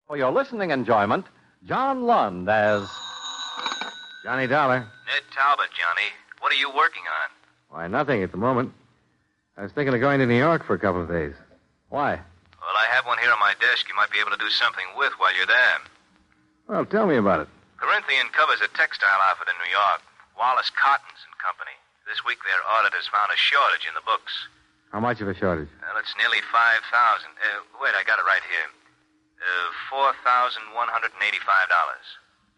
For your listening enjoyment, John Lund as Johnny Dollar. Ned Talbot, Johnny. What are you working on? Why, nothing at the moment. I was thinking of going to New York for a couple of days. Why? Well, I have one here on my desk you might be able to do something with while you're there. Well, tell me about it. Corinthian covers a textile outfit in New York. Wallace Cottons and Company. This week their auditors found a shortage in the books. How much of a shortage? Well, it's nearly 5,000. Wait, I got it right here. $4,185.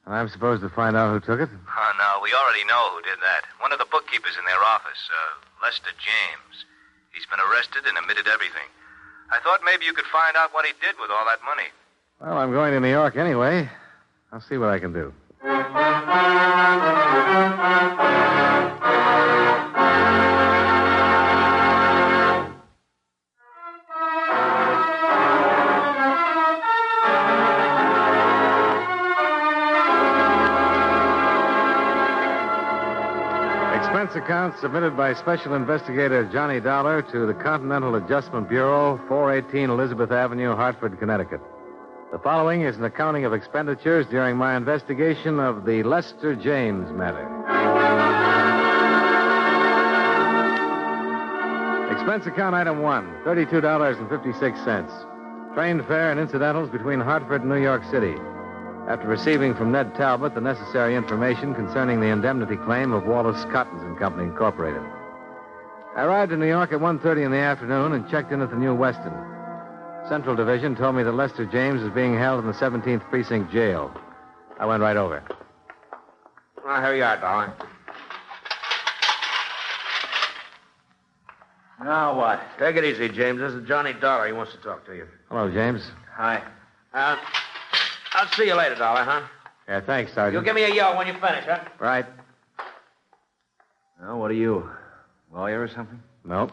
And I'm supposed to find out who took it? Oh, no, we already know who did that. One of the bookkeepers in their office, Lester James. He's been arrested and admitted everything. I thought maybe you could find out what he did with all that money. Well, I'm going to New York anyway. I'll see what I can do. Expense account submitted by Special Investigator Johnny Dollar to the Continental Adjustment Bureau, 418 Elizabeth Avenue, Hartford, Connecticut. The following is an accounting of expenditures during my investigation of the Lester James matter. Expense account item 1, $32.56. Train fare and incidentals between Hartford and New York City. After receiving from Ned Talbot the necessary information concerning the indemnity claim of Wallace Cottons and Company, Incorporated. I arrived in New York at 1:30 in the afternoon and checked in at the New Weston. Central Division told me that Lester James is being held in the 17th Precinct Jail. I went right over. Well, here you are, darling. Now what? Take it easy, James. This is Johnny Dollar. He wants to talk to you. Hello, James. Hi. I'll see you later, Dollar, huh? Yeah, thanks, Sergeant. You'll give me a yell when you finish, huh? Right. Well, what are you? Lawyer or something? Nope.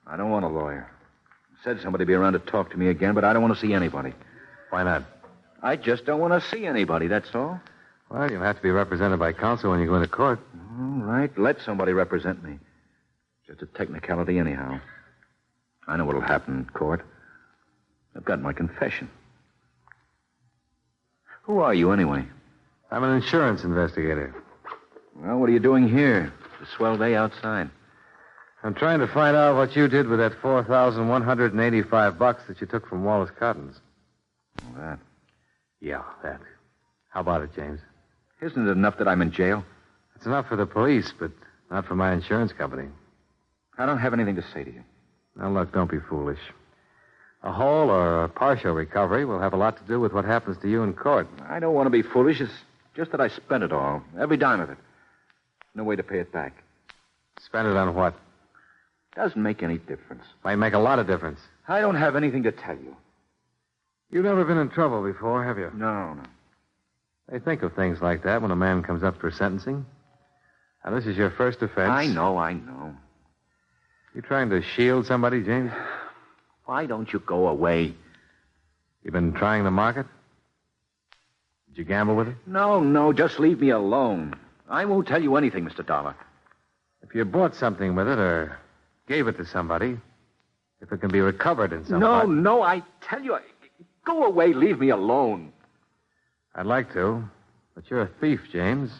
I don't want a lawyer. Said somebody be around to talk to me again, but I don't want to see anybody. Why not? I just don't want to see anybody, that's all. Well, you'll have to be represented by counsel when you go into court. All right, let somebody represent me. Just a technicality anyhow. I know what'll happen in court. I've got my confession. Who are you, anyway? I'm an insurance investigator. Well, what are you doing here? It's a swell day outside. I'm trying to find out what you did with that $4,185 that you took from Wallace Cottons. Oh, that. Yeah, that. How about it, James? Isn't it enough that I'm in jail? It's enough for the police, but not for my insurance company. I don't have anything to say to you. Now, look, don't be foolish. A whole or a partial recovery will have a lot to do with what happens to you in court. I don't want to be foolish. It's just that I spent it all. Every dime of it. No way to pay it back. Spend it on what? Doesn't make any difference. Might make a lot of difference. I don't have anything to tell you. You've never been in trouble before, have you? No. They think of things like that when a man comes up for sentencing. Now, this is your first offense. I know. You trying to shield somebody, James? Why don't you go away? You been trying the market? Did you gamble with it? No, just leave me alone. I won't tell you anything, Mr. Dollar. If you bought something with it or gave it to somebody, if it can be recovered in some No, I tell you, go away, leave me alone. I'd like to, but you're a thief, James.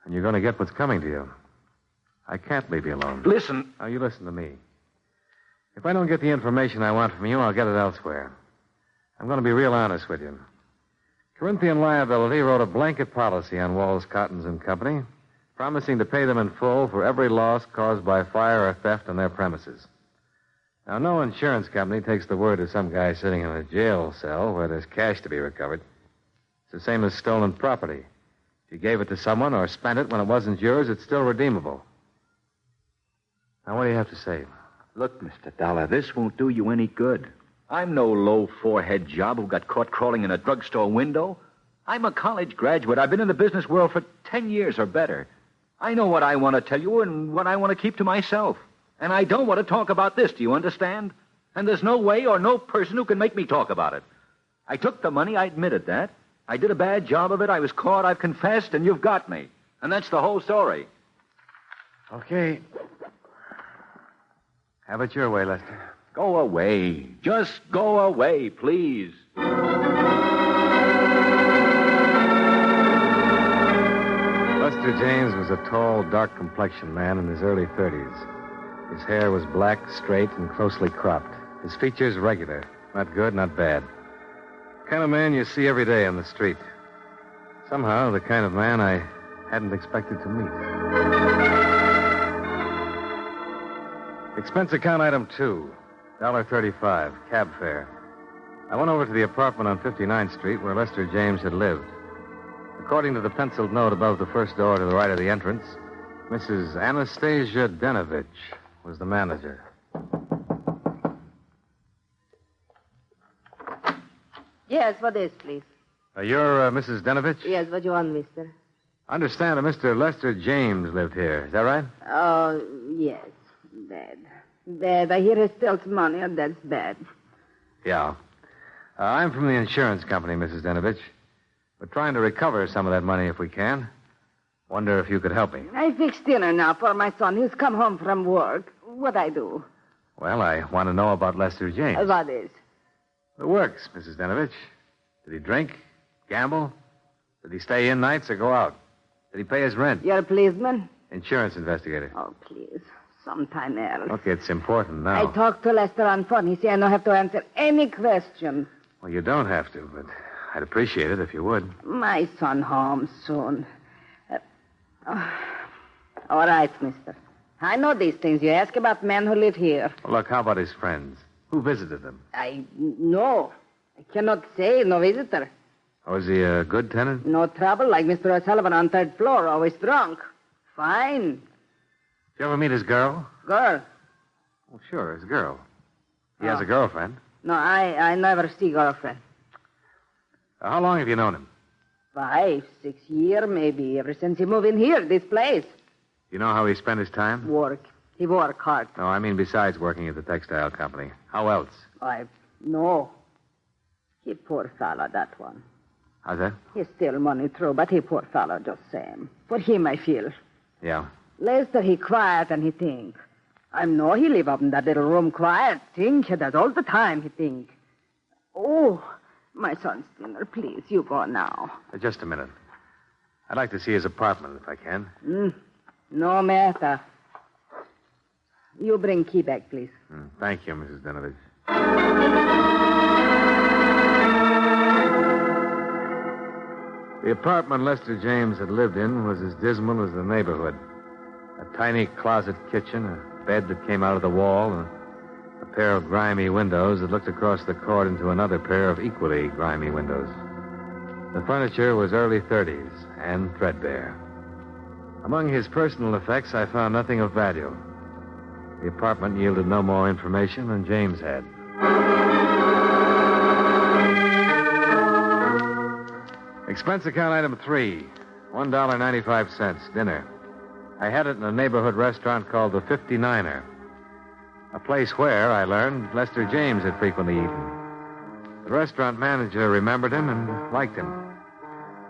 And you're going to get what's coming to you. I can't leave you alone. Listen. Now, you listen to me. If I don't get the information I want from you, I'll get it elsewhere. I'm going to be real honest with you. Corinthian Liability wrote a blanket policy on Wallace Cottons and Company, promising to pay them in full for every loss caused by fire or theft on their premises. Now, no insurance company takes the word of some guy sitting in a jail cell where there's cash to be recovered. It's the same as stolen property. If you gave it to someone or spent it when it wasn't yours, it's still redeemable. Now, what do you have to say? Look, Mr. Dollar, this won't do you any good. I'm no low-forehead job who got caught crawling in a drugstore window. I'm a college graduate. I've been in the business world for 10 years or better. I know what I want to tell you and what I want to keep to myself. And I don't want to talk about this, do you understand? And there's no way or no person who can make me talk about it. I took the money, I admitted that. I did a bad job of it, I was caught, I've confessed, and you've got me. And that's the whole story. Okay. Have it your way, Lester. Go away. Just go away, please. Lester James was a tall, dark-complexioned man in his early 30s. His hair was black, straight, and closely cropped. His features regular. Not good, not bad. The kind of man you see every day on the street. Somehow, the kind of man I hadn't expected to meet. Expense account item 2, $1.35, cab fare. I went over to the apartment on 59th Street where Lester James had lived. According to the penciled note above the first door to the right of the entrance, Mrs. Anastasia Denovich was the manager. Yes, what is, please? You're Mrs. Denovich? Yes, what you want, mister? I understand that Mr. Lester James lived here. Is that right? Oh, yes. Bad. Bad. I hear he steals money, and that's bad. Yeah. I'm from the insurance company, Mrs. Denovich. We're trying to recover some of that money if we can. Wonder if you could help me. I fixed dinner now for my son. He's come home from work. What I do? Well, I want to know about Lester James. What is? The works, Mrs. Denovich. Did he drink? Gamble? Did he stay in nights or go out? Did he pay his rent? You're a policeman? Insurance investigator. Oh, please. Sometime else. Look, it's important now. I talked to Lester on phone. He said I don't have to answer any question. Well, you don't have to, but I'd appreciate it if you would. My son home soon. All right, mister. I know these things. You ask about men who live here. Well, look, how about his friends? Who visited them? No. I cannot say. No visitor. Oh, is he a good tenant? No trouble, like Mr. O'Sullivan on third floor, always drunk. Fine. Did you ever meet his girl? Girl? Well, sure, his girl. He has a girlfriend. No, I never see girlfriend. How long have you known him? 5, 6 years, maybe, ever since he moved in here, this place. You know how he spent his time? Work. He work hard. No, I mean besides working at the textile company. How else? No. He poor fellow, that one. How's that? He steal money, true, but he poor fellow just same. For him, I feel. Yeah. Lester, he quiet and he think. I know he live up in that little room quiet. Think, he does all the time, he think. Oh, my son's dinner, please, you go now. Just a minute. I'd like to see his apartment, if I can. No matter. You bring key back, please. Thank you, Mrs. Denovich. The apartment Lester James had lived in was as dismal as the neighborhood. A tiny closet kitchen, a bed that came out of the wall, and a pair of grimy windows that looked across the court into another pair of equally grimy windows. The furniture was early 30s and threadbare. Among his personal effects, I found nothing of value. The apartment yielded no more information than James had. Expense account item 3, $1.95, dinner. I had it in a neighborhood restaurant called the 59er, a place where, I learned, Lester James had frequently eaten. The restaurant manager remembered him and liked him.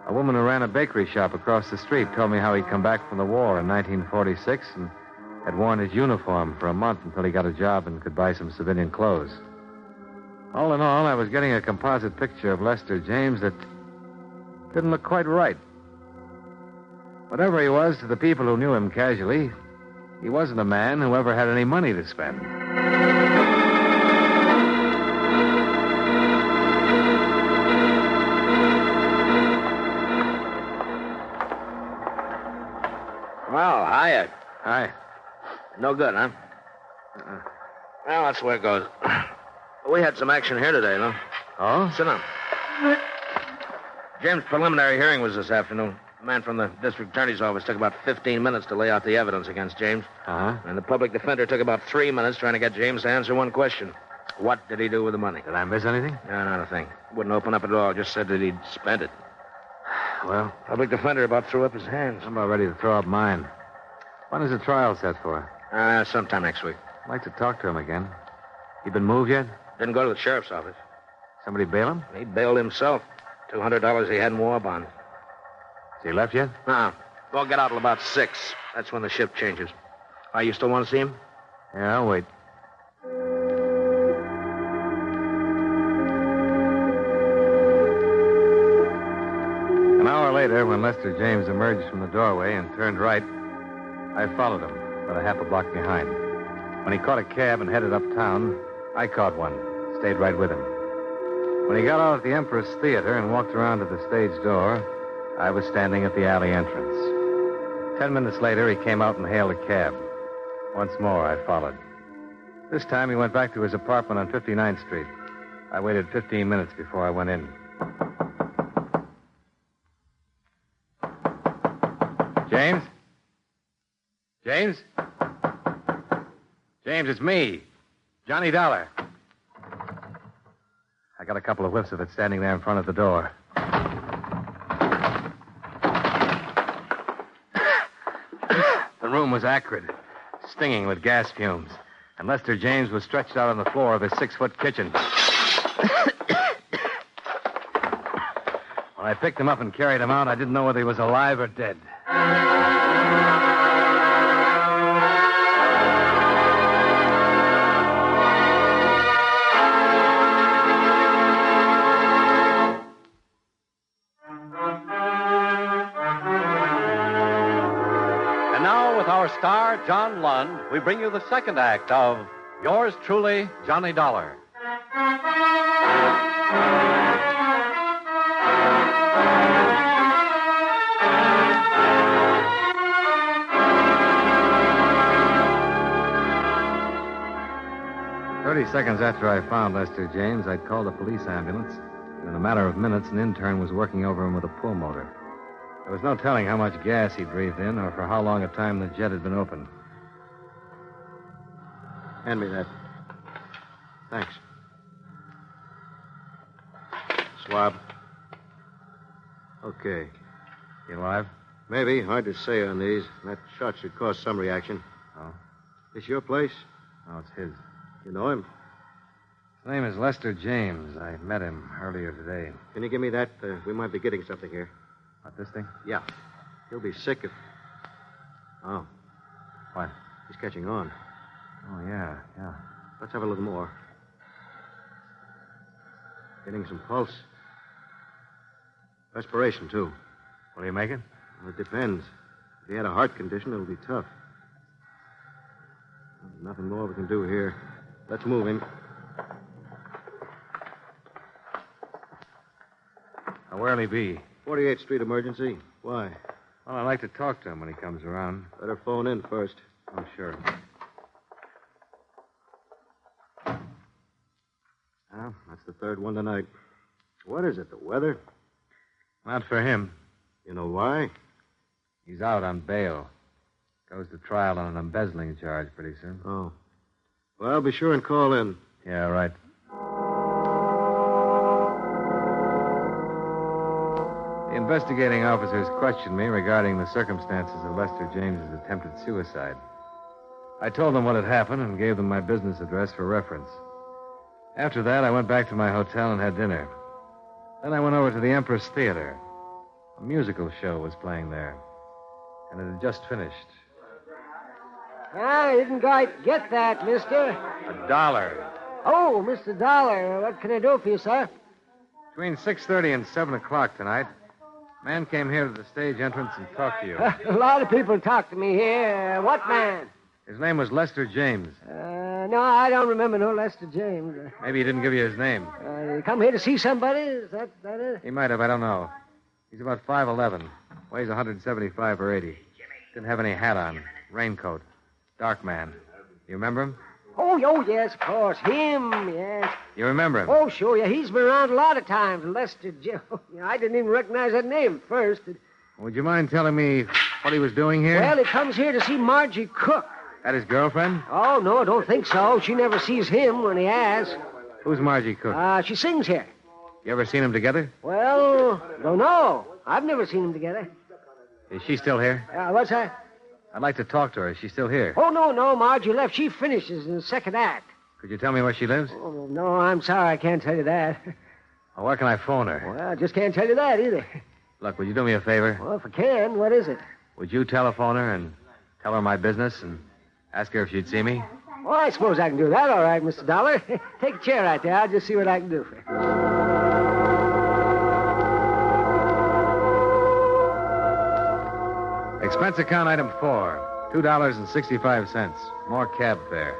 A woman who ran a bakery shop across the street told me how he'd come back from the war in 1946 and had worn his uniform for a month until he got a job and could buy some civilian clothes. All in all, I was getting a composite picture of Lester James that didn't look quite right. Whatever he was to the people who knew him casually, he wasn't a man who ever had any money to spend. Well, hiya. Hi. No good, huh? Well, that's the way it goes. We had some action here today, no? Oh? Sit down. James' preliminary hearing was this afternoon. A man from the district attorney's office took about 15 minutes to lay out the evidence against James. Uh-huh. And the public defender took about 3 minutes trying to get James to answer one question. What did he do with the money? Did I miss anything? No, not a thing. Wouldn't open up at all. Just said that he'd spent it. Well, Public defender about threw up his hands. I'm about ready to throw up mine. When is the trial set for? Sometime next week. I'd like to talk to him again. He been moved yet? Didn't go to the sheriff's office. Somebody bail him? He bailed himself. $200 he had in war bond. Has he left yet? No. We'll get out till about 6. That's when the shift changes. Why, you still want to see him? Yeah, I'll wait. later, when Lester James emerged from the doorway and turned right, I followed him, about a half a block behind. When he caught a cab and headed uptown, I caught one, stayed right with him. When he got out at the Empress Theater and walked around to the stage door, I was standing at the alley entrance. 10 minutes later, he came out and hailed a cab. Once more, I followed. This time, he went back to his apartment on 59th Street. I waited 15 minutes before I went in. James? James? James, it's me. Johnny Dollar. I got a couple of whiffs of it standing there in front of the door. The room was acrid, stinging with gas fumes, and Lester James was stretched out on the floor of his 6-foot kitchen. When I picked him up and carried him out, I didn't know whether he was alive or dead. And now, with our star, John Lund, we bring you the second act of Yours Truly, Johnny Dollar. 30 seconds after I found Lester James, I'd called a police ambulance, and in a matter of minutes, an intern was working over him with a pulmotor. There was no telling how much gas he'd breathed in or for how long a time the jet had been open. Hand me that. Thanks. Swab. Okay. You alive? Maybe. Hard to say on these. That shot should cause some reaction. Oh? This your place? No, it's his. You know him? His name is Lester James. I met him earlier today. Can you give me that? We might be getting something here. What, this thing? Yeah. He'll be sick if... Oh. What? He's catching on. Oh, yeah. Let's have a little more. Getting some pulse. Respiration, too. What are you making? Well, it depends. If he had a heart condition, it'll be tough. Nothing more we can do here. Let's move him. Now, where'll he be? 48th Street emergency. Why? Well, I'd like to talk to him when he comes around. Better phone in first. Oh, sure. Well, that's the third one tonight. What is it, the weather? Not for him. You know why? He's out on bail. Goes to trial on an embezzling charge pretty soon. Oh. Well, be sure and call in. Yeah, right. The investigating officers questioned me regarding the circumstances of Lester James's attempted suicide. I told them what had happened and gave them my business address for reference. After that, I went back to my hotel and had dinner. Then I went over to the Empress Theater. A musical show was playing there, and it had just finished. I didn't quite get that, mister. $1. Oh, Mr. Dollar, what can I do for you, sir? Between 6:30 and 7 o'clock tonight, a man came here to the stage entrance and talked to you. A lot of people talk to me here. What man? His name was Lester James. No, I don't remember no Lester James. Maybe he didn't give you his name. You come here to see somebody? Is that it? He might have, I don't know. He's about 5'11", weighs 175 or 80. Didn't have any hat on, raincoat. Dark man. You remember him? Oh, yes, of course. Him, yes. You remember him? Oh, sure, yeah. He's been around a lot of times, Lester James. I didn't even recognize that name at first. Would you mind telling me what he was doing here? Well, he comes here to see Margie Cook. That his girlfriend? Oh, no, I don't think so. She never sees him when he asks. Who's Margie Cook? She sings here. You ever seen them together? Well, don't know. I've never seen them together. Is she still here? What's that? I'd like to talk to her. Is she still here? Oh, no, Margie left. She finishes in the second act. Could you tell me where she lives? Oh, no, I'm sorry. I can't tell you that. Well, where can I phone her? Well, I just can't tell you that either. Look, would you do me a favor? Well, if I can, what is it? Would you telephone her and tell her my business and ask her if she'd see me? Well, I suppose I can do that, all right, Mr. Dollar. Take a chair right there. I'll just see what I can do for you. Expense account item 4, $2.65. More cab fare.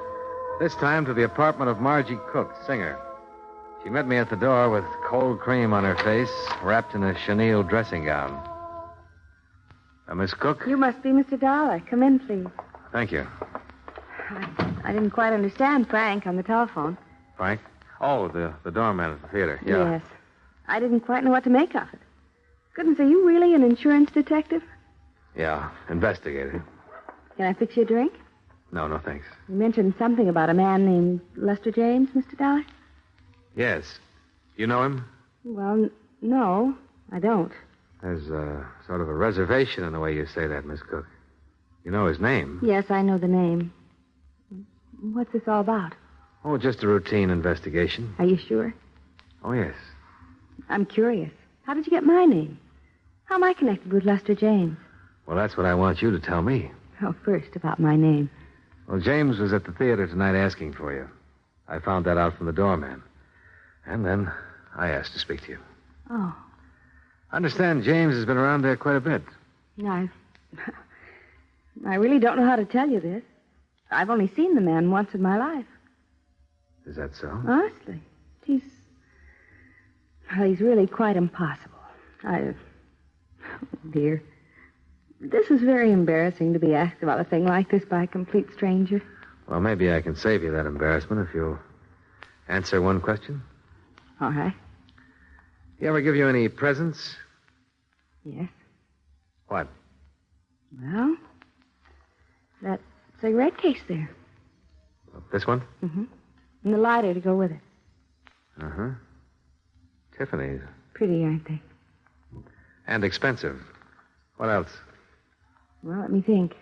This time to the apartment of Margie Cook, singer. She met me at the door with cold cream on her face, wrapped in a chenille dressing gown. Miss Cook? You must be Mr. Dollar. Come in, please. Thank you. I didn't quite understand Frank on the telephone. Frank? Oh, the doorman at the theater. Yeah. Yes. I didn't quite know what to make of it. Goodness, are you really an insurance detective? Yeah, investigator. Can I fix you a drink? No, thanks. You mentioned something about a man named Lester James, Mr. Dollar? Yes. You know him? Well, no, I don't. There's sort of a reservation in the way you say that, Miss Cook. You know his name? Yes, I know the name. What's this all about? Oh, just a routine investigation. Are you sure? Oh, yes. I'm curious. How did you get my name? How am I connected with Lester James? Well, that's what I want you to tell me. Oh, first, about my name. Well, James was at the theater tonight asking for you. I found that out from the doorman. And then I asked to speak to you. Oh. I understand James has been around there quite a bit. I really don't know how to tell you this. I've only seen the man once in my life. Is that so? Honestly. He's really quite impossible. Oh, dear. This is very embarrassing to be asked about a thing like this by a complete stranger. Well, maybe I can save you that embarrassment if you'll answer one question. All right. He ever give you any presents? Yes. What? Well, that cigarette case there. This one? Mm-hmm. And the lighter to go with it. Uh-huh. Tiffany's. Pretty, aren't they? And expensive. What else? Well, let me think.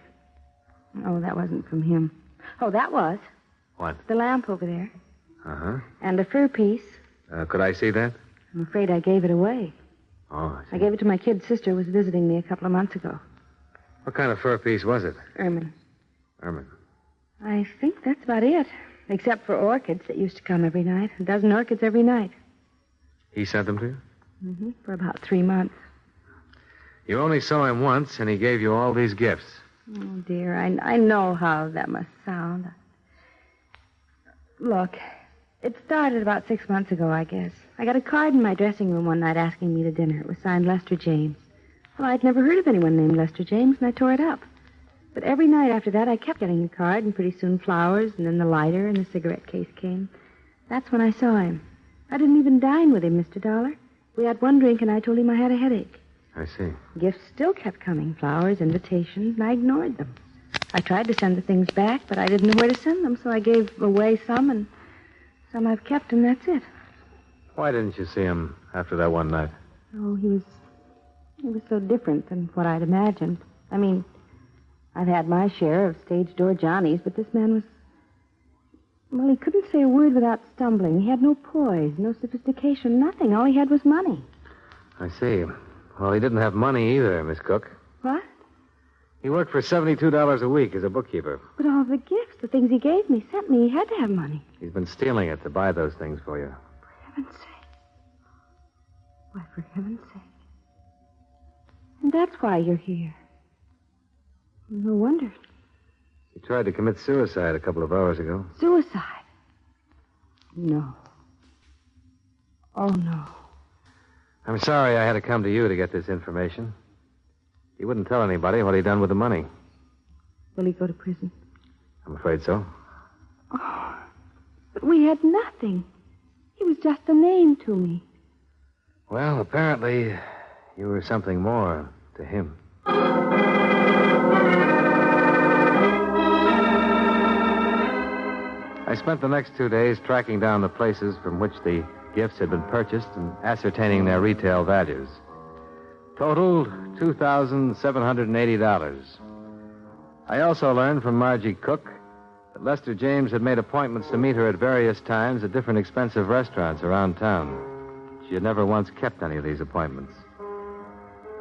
Oh, that wasn't from him. Oh, that was. What? The lamp over there. Uh-huh. And a fur piece. Could I see that? I'm afraid I gave it away. Oh, I see. I gave it to my kid sister who was visiting me a couple of months ago. What kind of fur piece was it? Ermine. Ermine. I think that's about it. Except for orchids that used to come every night. A dozen orchids every night. He sent them to you? Mm-hmm. For about 3 months. You only saw him once, and he gave you all these gifts. Oh, dear. I know how that must sound. Look, it started about 6 months ago, I guess. I got a card in my dressing room one night asking me to dinner. It was signed Lester James. Well, I'd never heard of anyone named Lester James, and I tore it up. But every night after that, I kept getting the card, and pretty soon flowers, and then the lighter, and the cigarette case came. That's when I saw him. I didn't even dine with him, Mr. Dollar. We had one drink, and I told him I had a headache. I see. Gifts still kept coming, flowers, invitations, and I ignored them. I tried to send the things back, but I didn't know where to send them, so I gave away some, and some I've kept, and that's it. Why didn't you see him after that one night? Oh, he was so different than what I'd imagined. I mean, I've had my share of stage door Johnnies, but this man was... Well, he couldn't say a word without stumbling. He had no poise, no sophistication, nothing. All he had was money. I see. Well, he didn't have money either, Miss Cook. What? He worked for $72 a week as a bookkeeper. But all the gifts, the things he gave me, sent me, he had to have money. He's been stealing it to buy those things for you. For heaven's sake. Why, for heaven's sake. And that's why you're here. No wonder. He tried to commit suicide a couple of hours ago. Suicide? No. Oh, no. I'm sorry I had to come to you to get this information. He wouldn't tell anybody what he'd done with the money. Will he go to prison? I'm afraid so. Oh, but we had nothing. He was just a name to me. Well, apparently, you were something more to him. I spent the next 2 days tracking down the places from which the gifts had been purchased and ascertaining their retail values. Totaled $2,780. I also learned from Margie Cook that Lester James had made appointments to meet her at various times at different expensive restaurants around town. She had never once kept any of these appointments.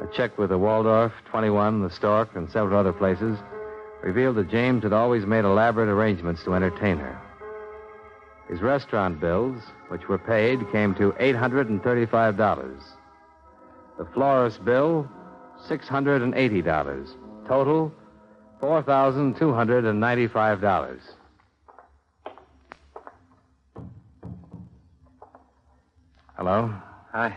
A check with the Waldorf, 21, the Stork, and several other places revealed that James had always made elaborate arrangements to entertain her. His restaurant bills, which were paid, came to $835. The florist bill, $680, Total, $4,295. Hello? Hi.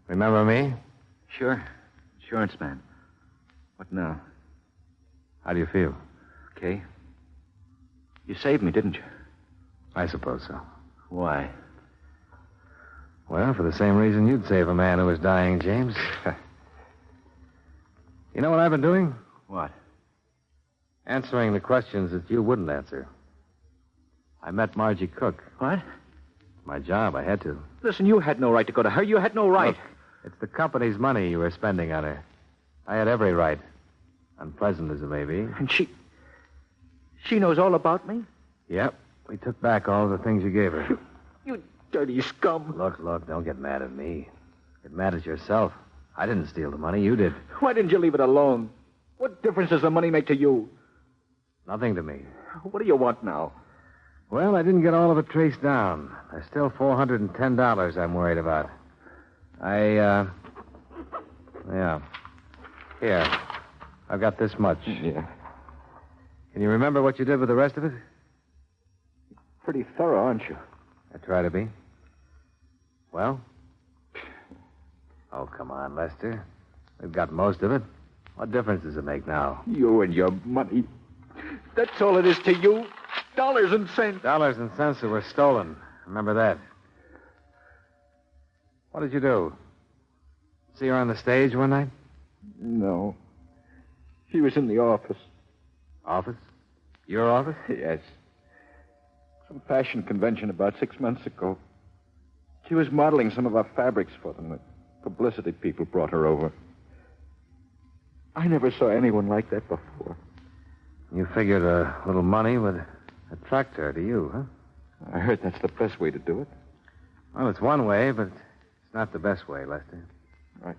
Remember me? Sure. Insurance man. What now? How do you feel? Okay. You saved me, didn't you? I suppose so. Why? Well, for the same reason you'd save a man who was dying, James. You know what I've been doing? What? Answering the questions that you wouldn't answer. I met Margie Cook. What? My job, I had to. Listen, you had no right to go to her. You had no right. Look, it's the company's money you were spending on her. I had every right. Unpleasant as it may be. And she knows all about me? Yep. We took back all the things you gave her. You dirty scum. Look, don't get mad at me. Get mad at yourself. I didn't steal the money. You did. Why didn't you leave it alone? What difference does the money make to you? Nothing to me. What do you want now? Well, I didn't get all of it traced down. There's still $410 I'm worried about. Yeah. Here. I've got this much. Yeah. Can you remember what you did with the rest of it? Pretty thorough, aren't you? I try to be. Well? Oh, come on, Lester. We've got most of it. What difference does it make now? You and your money. That's all it is to you. Dollars and cents. Dollars and cents that were stolen. Remember that. What did you do? See her on the stage one night? No. She was in the office. Office? Your office? Yes. Some fashion convention about 6 months ago. She was modeling some of our fabrics for them. The publicity people brought her over. I never saw anyone like that before. You figured a little money would attract her to you, huh? I heard that's the best way to do it. Well, it's one way, but it's not the best way, Lester. Right.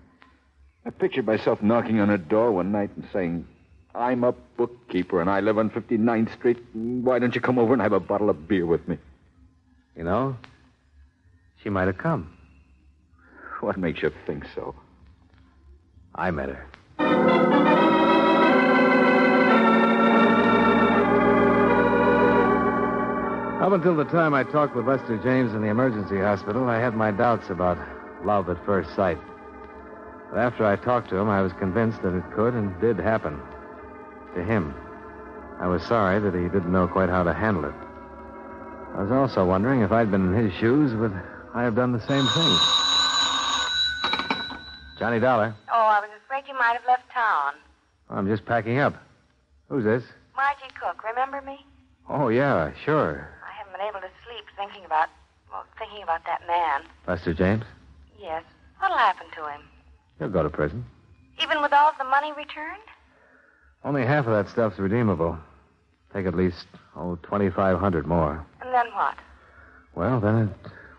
I pictured myself knocking on her door one night and saying, I'm a bookkeeper and I live on 59th Street. Why don't you come over and have a bottle of beer with me? You know, she might have come. What makes you think so? I met her. Up until the time I talked with Lester James in the emergency hospital, I had my doubts about love at first sight. But after I talked to him, I was convinced that it could and did happen. To him. I was sorry that he didn't know quite how to handle it. I was also wondering if I'd been in his shoes, would I have done the same thing? Johnny Dollar. Oh, I was afraid you might have left town. I'm just packing up. Who's this? Margie Cook, remember me? Oh, yeah, sure. I haven't been able to sleep thinking about that man. Lester James? Yes. What'll happen to him? He'll go to prison. Even with all of the money returned? Only half of that stuff's redeemable. Take at least, $2,500 more. And then what? Well, then it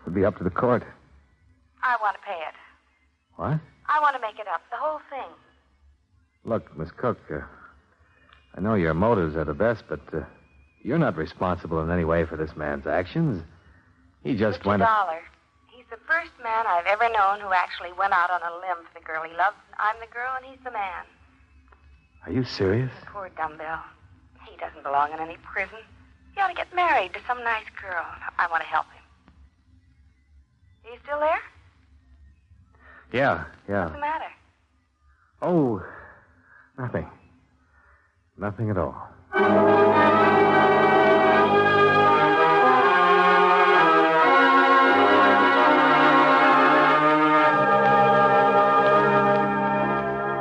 would be up to the court. I want to pay it. What? I want to make it up, the whole thing. Look, Miss Cook, I know your motives are the best, but you're not responsible in any way for this man's actions. He just went... $50. He's the first man I've ever known who actually went out on a limb for the girl he loves. I'm the girl and he's the man. Are you serious? Poor dumbbell. He doesn't belong in any prison. He ought to get married to some nice girl. I want to help him. Are you still there? Yeah. What's the matter? Oh, nothing. Nothing at all.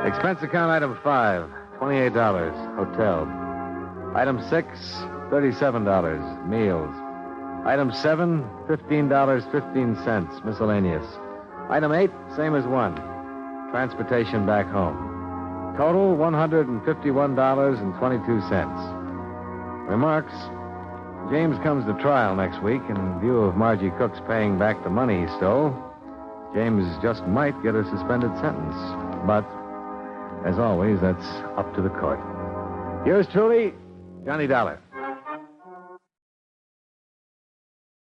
Expense account item 5, $28, hotel. Item 6, $37, meals. Item 7, $15.15, miscellaneous. Item 8, same as 1, transportation back home. Total, $151.22. Remarks, James comes to trial next week. In view of Margie Cook's paying back the money he stole, James just might get a suspended sentence. But, as always, that's up to the court. Yours truly, Johnny Dollar.